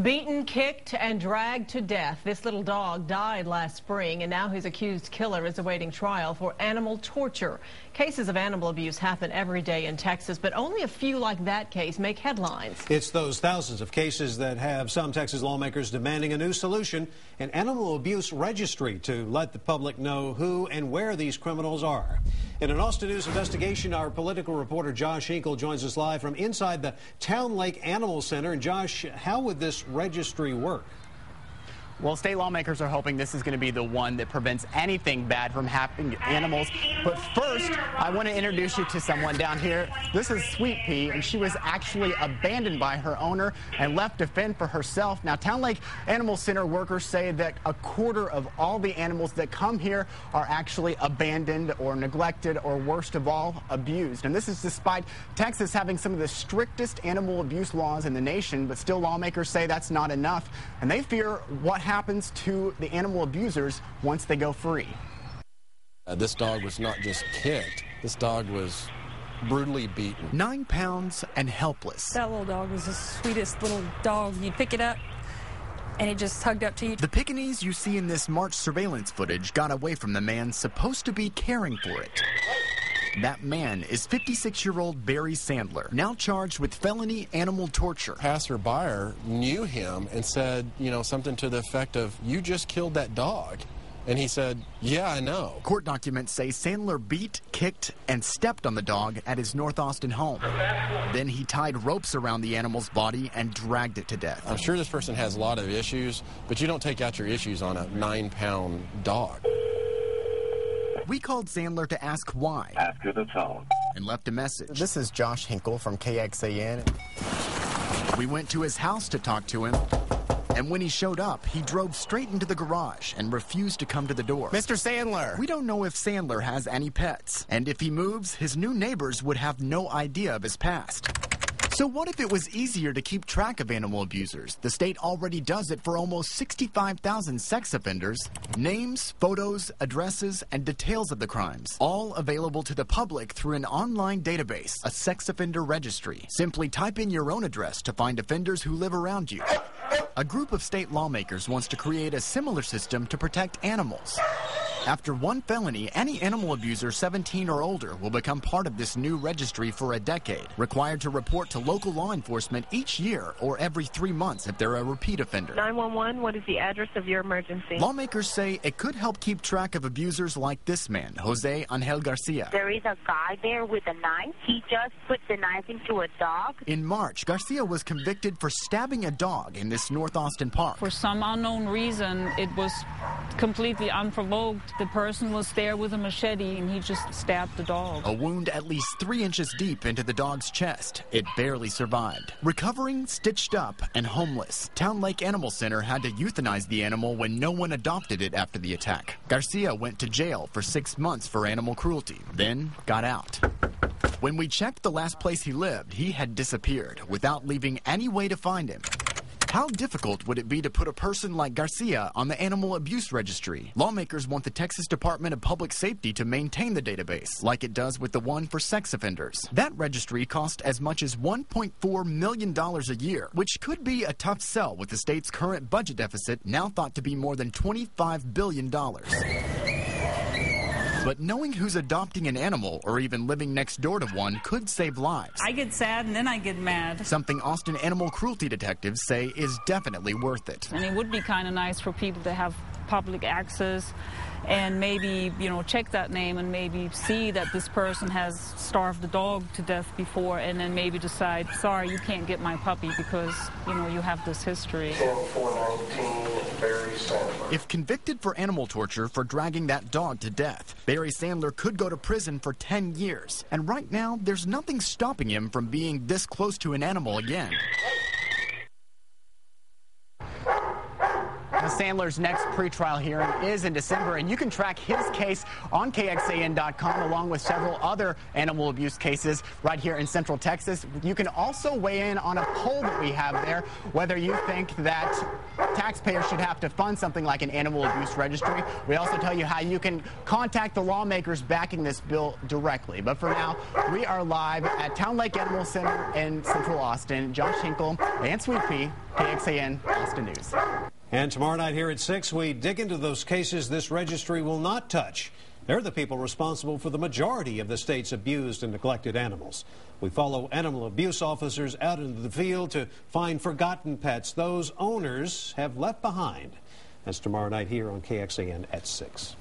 Beaten, kicked, and dragged to death. This little dog died last spring, and now his accused killer is awaiting trial for animal torture. Cases of animal abuse happen every day in Texas, but only a few like that case make headlines. It's those thousands of cases that have some Texas lawmakers demanding a new solution, an animal abuse registry to let the public know who and where these criminals are. In an Austin News investigation, our political reporter Josh Hinkle joins us live from inside the Town Lake Animal Center. And Josh, how would this registry work? Well, state lawmakers are hoping this is going to be the one that prevents anything bad from happening to animals. But first, I want to introduce you to someone down here. This is Sweet Pea, and she was actually abandoned by her owner and left to fend for herself. Now, Town Lake Animal Center workers say that a quarter of all the animals that come here are actually abandoned or neglected or, worst of all, abused. And this is despite Texas having some of the strictest animal abuse laws in the nation, but still lawmakers say that's not enough, and they fear what happens to the animal abusers once they go free. This dog was not just kicked, this dog was brutally beaten. 9 pounds and helpless. That little dog was the sweetest little dog. You'd pick it up and it just hugged up to you. The Pekingese you see in this March surveillance footage got away from the man supposed to be caring for it. That man is 56-year-old Barry Sandler, now charged with felony animal torture. Passerby knew him and said, something to the effect of, "You just killed that dog." And he said, "Yeah, I know." Court documents say Sandler beat, kicked, and stepped on the dog at his North Austin home. Then he tied ropes around the animal's body and dragged it to death. I'm sure this person has a lot of issues, but you don't take out your issues on a 9-pound dog. We called Sandler to ask why. After the tone. And left a message. This is Josh Hinkle from KXAN. We went to his house to talk to him. And when he showed up, he drove straight into the garage and refused to come to the door. Mr. Sandler! We don't know if Sandler has any pets. And if he moves, his new neighbors would have no idea of his past. So what if it was easier to keep track of animal abusers? The state already does it for almost 65,000 sex offenders. Names, photos, addresses, and details of the crimes, all available to the public through an online database, a sex offender registry. Simply type in your own address to find offenders who live around you. A group of state lawmakers wants to create a similar system to protect animals. After one felony, any animal abuser 17 or older will become part of this new registry for a decade, required to report to local law enforcement each year or every 3 months if they're a repeat offender. 911, what is the address of your emergency? Lawmakers say it could help keep track of abusers like this man, Jose Angel Garcia. There is a guy there with a knife. He just put the knife into a dog. In March, Garcia was convicted for stabbing a dog in this North Austin park. For some unknown reason, it was completely unprovoked. The person was there with a machete and he just stabbed the dog. A wound at least 3 inches deep into the dog's chest. It barely survived. Recovering, stitched up, and homeless, Town Lake Animal Center had to euthanize the animal when no one adopted it after the attack. Garcia went to jail for 6 months for animal cruelty, then got out. When we checked the last place he lived, he had disappeared without leaving any way to find him. How difficult would it be to put a person like Garcia on the animal abuse registry? Lawmakers want the Texas Department of Public Safety to maintain the database, like it does with the one for sex offenders. That registry cost as much as $1.4 million a year, which could be a tough sell with the state's current budget deficit, now thought to be more than $25 billion. But knowing who's adopting an animal or even living next door to one could save lives. I get sad and then I get mad. Something Austin animal cruelty detectives say is definitely worth it. And it would be kind of nice for people to have public access and maybe, check that name and maybe see that this person has starved the dog to death before and then maybe decide, sorry, you can't get my puppy because, you have this history. 10-4-19, Barry Sandler. If convicted for animal torture for dragging that dog to death, Barry Sandler could go to prison for 10 years. And right now, there's nothing stopping him from being this close to an animal again. Now, Sandler's next pretrial hearing is in December, and you can track his case on KXAN.com along with several other animal abuse cases right here in Central Texas. You can also weigh in on a poll that we have there, whether you think that taxpayers should have to fund something like an animal abuse registry. We also tell you how you can contact the lawmakers backing this bill directly. But for now, we are live at Town Lake Animal Center in Central Austin. Josh Hinkle and Sweet Pea, KXAN Austin News. And tomorrow night here at 6, we dig into those cases this registry will not touch. They're the people responsible for the majority of the state's abused and neglected animals. We follow animal abuse officers out into the field to find forgotten pets those owners have left behind. That's tomorrow night here on KXAN at 6.